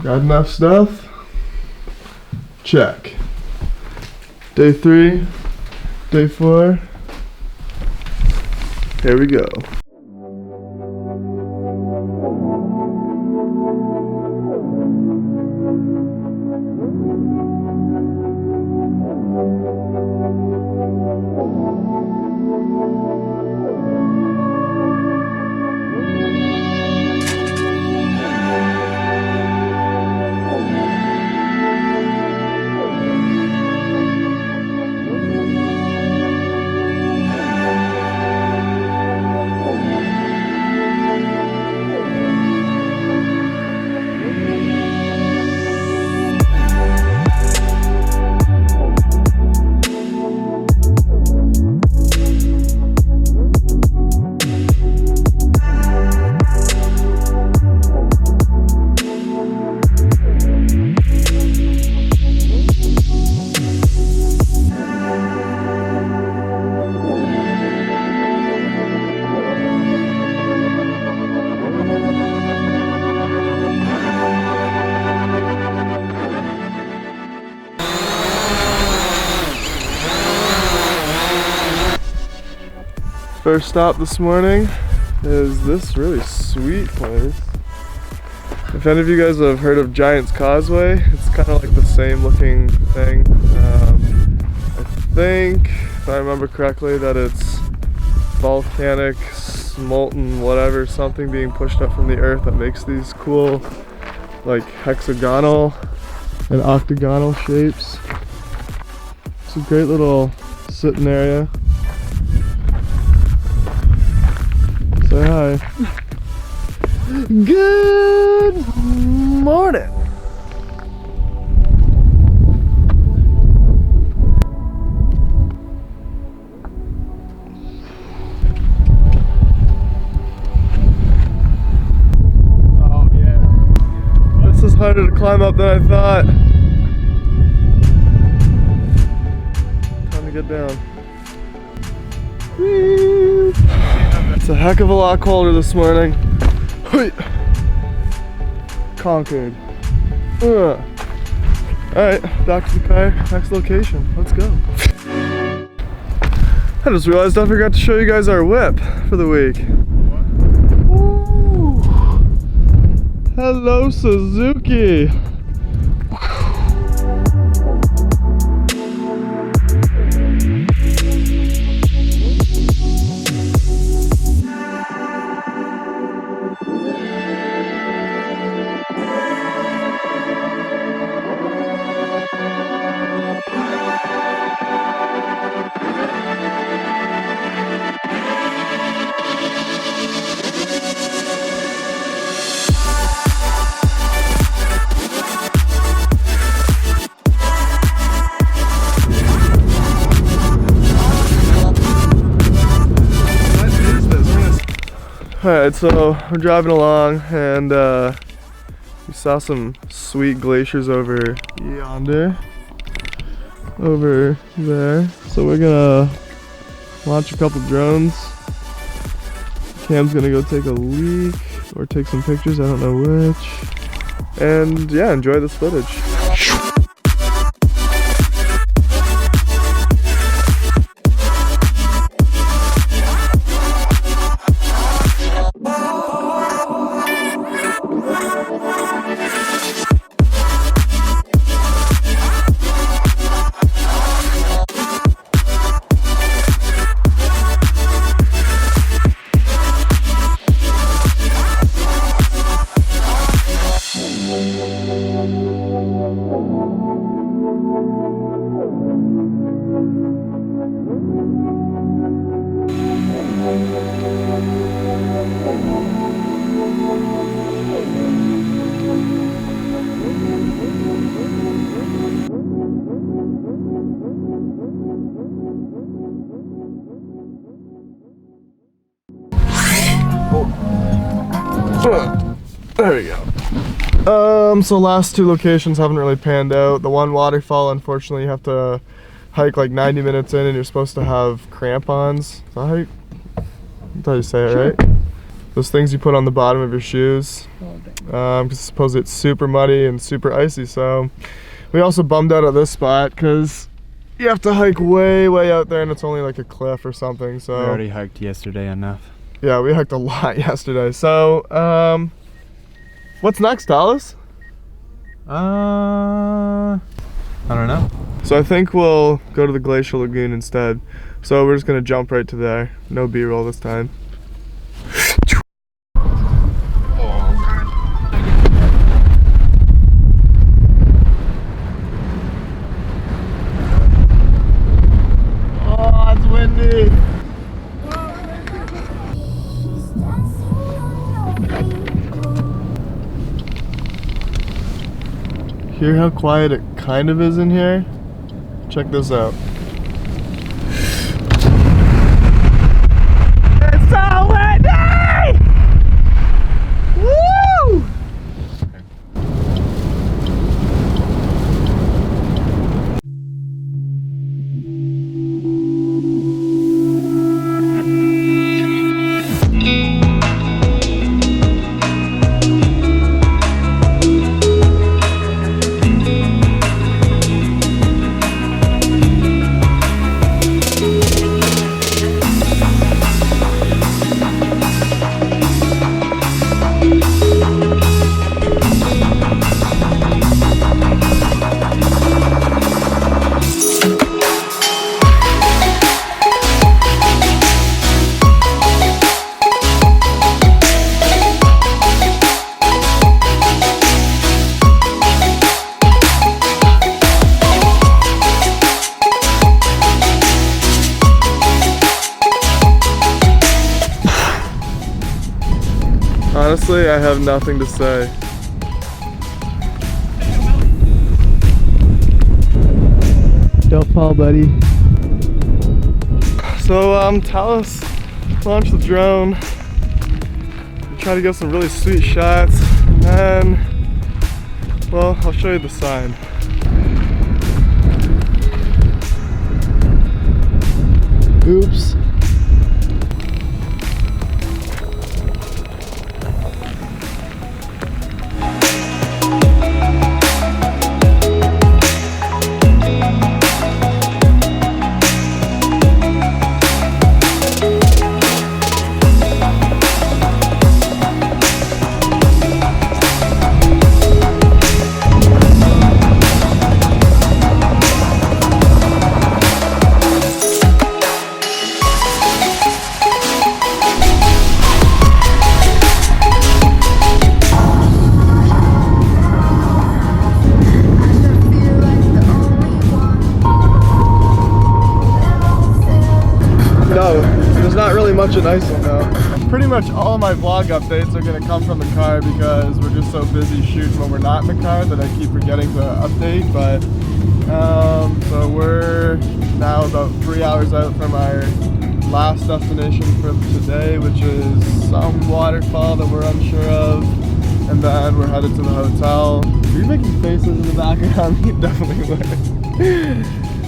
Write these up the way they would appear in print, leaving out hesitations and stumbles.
Got enough stuff? Check. Day 3, day 4. Here we go. First stop this morning is this really sweet place. If any of you guys have heard of Giant's Causeway, it's kind of like the same looking thing. I think, if I remember correctly, that it's volcanic, molten whatever, something being pushed up from the earth that makes these cool like hexagonal and octagonal shapes. It's a great little sitting area. Say hi. Good morning. Oh yeah. This is harder to climb up than I thought. Time to get down. Whee! It's a heck of a lot colder this morning. Conquered. Alright, back to the car, next location. Let's go. I just realized I forgot to show you guys our whip for the week. Ooh. Hello, Suzuki. Alright, so we're driving along and we saw some sweet glaciers over yonder, over there. So we're gonna launch a couple drones. Cam's gonna go take a leak or take some pictures, I don't know which. And yeah, enjoy this footage. There we go. So last two locations haven't really panned out. The one waterfall, unfortunately, you have to hike like 90 minutes in and you're supposed to have crampons. Is that how you say it, Sure. right? Those things you put on the bottom of your shoes. Oh, because supposedly it's super muddy and super icy. So we also bummed out at this spot because you have to hike way out there, and it's only like a cliff or something. So we already hiked yesterday enough. Yeah, we hiked a lot yesterday. So what's next, Dallas? I don't know. So I think we'll go to the Glacial Lagoon instead. So we're just gonna jump right to there. No B-roll this time. Oh, it's windy. Hear how quiet it kind of is in here? Check this out. It's so windy! Woo! Honestly, I have nothing to say. Don't fall, buddy. So, Talus launched the drone. We tried to get some really sweet shots, and then, well, I'll show you the sign. Oops. No, there's not really much in Iceland though. Pretty much all of my vlog updates are gonna come from the car because we're just so busy shooting when we're not in the car that I keep forgetting to update. But so we're now about 3 hours out from our last destination for today, which is some waterfall that we're unsure of, and then we're headed to the hotel. Are you making faces in the background? You definitely were.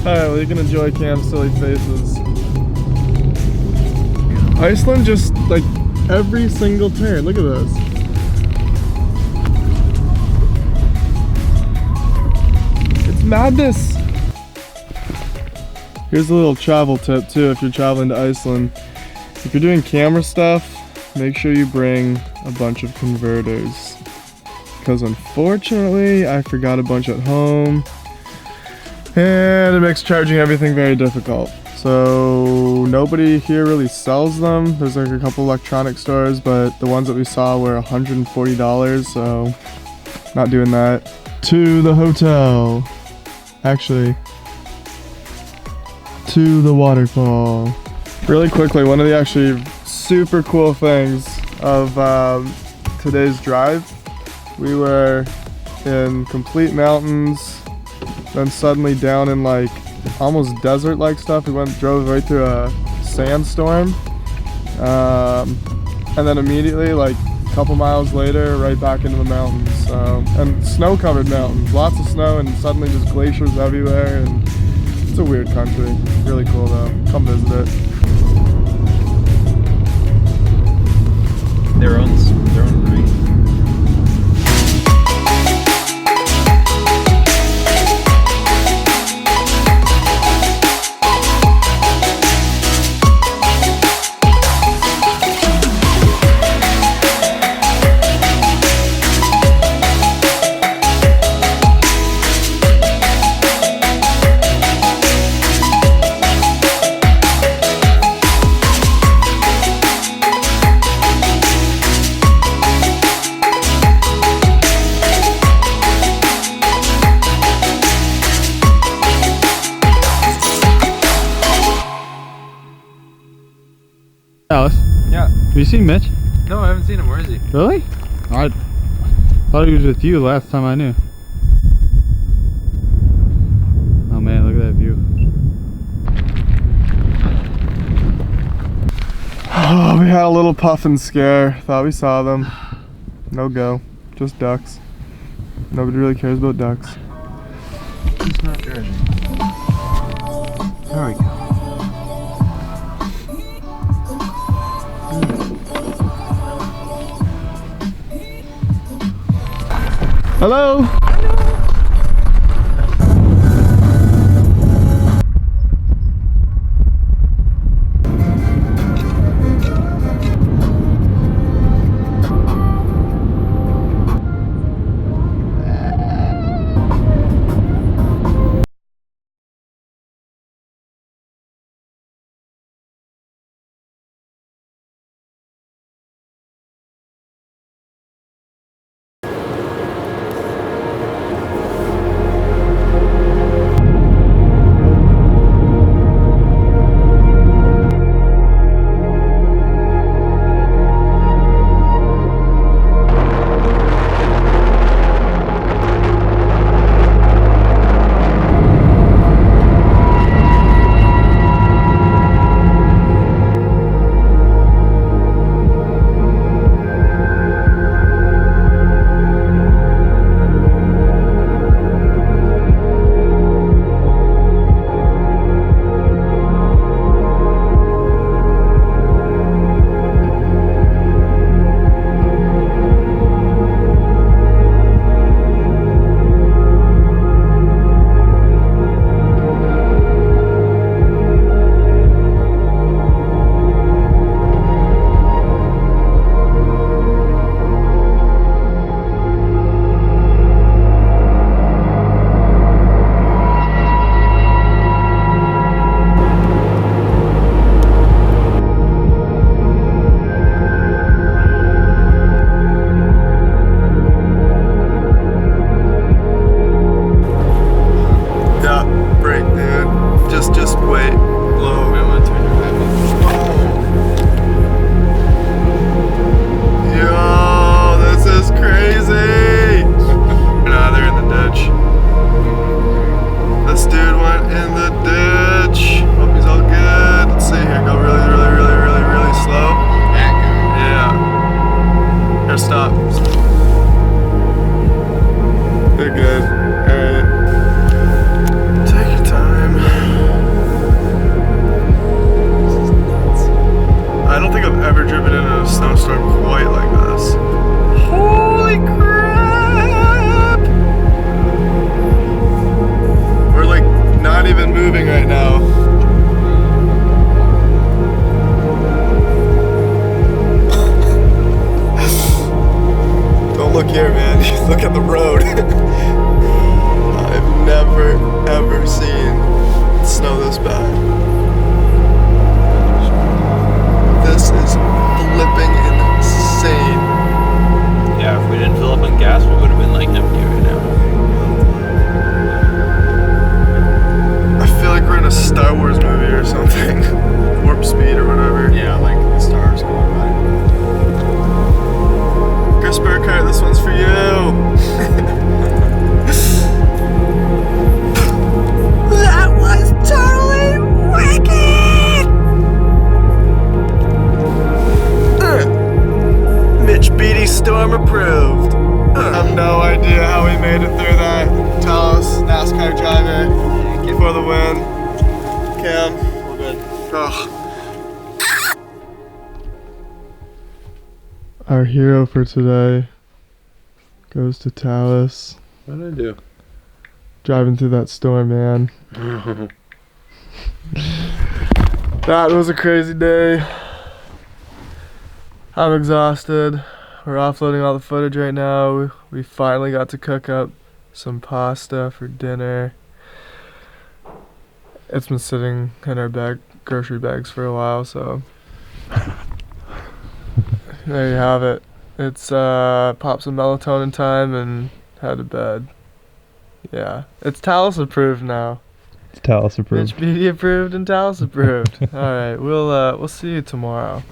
Alright, well, you can enjoy Cam's silly faces. Iceland, just like every single turn. Look at this. It's madness. Here's a little travel tip too if you're traveling to Iceland. If you're doing camera stuff, make sure you bring a bunch of converters. Because unfortunately, I forgot a bunch at home. And it makes charging everything very difficult. So nobody here really sells them. There's like a couple electronic stores, but the ones that we saw were $140, so not doing that. To the hotel. Actually, to the waterfall. Really quickly, one of the actually super cool things of today's drive, we were in complete mountains, then suddenly down in like almost desert-like stuff. We drove right through a sandstorm, and then immediately, like a couple miles later, right back into the mountains. And snow-covered mountains, lots of snow, and suddenly just glaciers everywhere. And it's a weird country. Really cool though. Come visit it. Their own breed. Have you seen Mitch? No, I haven't seen him. Where is he? Really? I thought he was with you last time I knew. Oh man, look at that view. Oh, we had a little puffin scare. Thought we saw them. No go. Just ducks. Nobody really cares about ducks. It's not good. There we go. Hello? Look at the road. I've never ever seen snow this bad. This is flipping insane. Yeah, if we didn't fill up on gas, we would have been like empty right now. I feel like we're in a Star Wars movie or something. Warp speed or whatever. Yeah, like the stars going by. Chris Burkhardt, this one's for you. That was totally wicked! Mitch Beatty storm approved. I have no idea how we made it through that. Tell us, NASCAR driver, for the win. Cam. We're good. Oh. Our hero for today goes to Talus. What did I do? Driving through that storm, man. That was a crazy day. I'm exhausted. We're offloading all the footage right now. We finally got to cook up some pasta for dinner. It's been sitting in our grocery bags for a while, so there you have it. It's pop some melatonin time and head to bed. Yeah, it's Talus approved now. It's Talus approved. Mitch Beatty approved and Talus approved. All right, we'll see you tomorrow.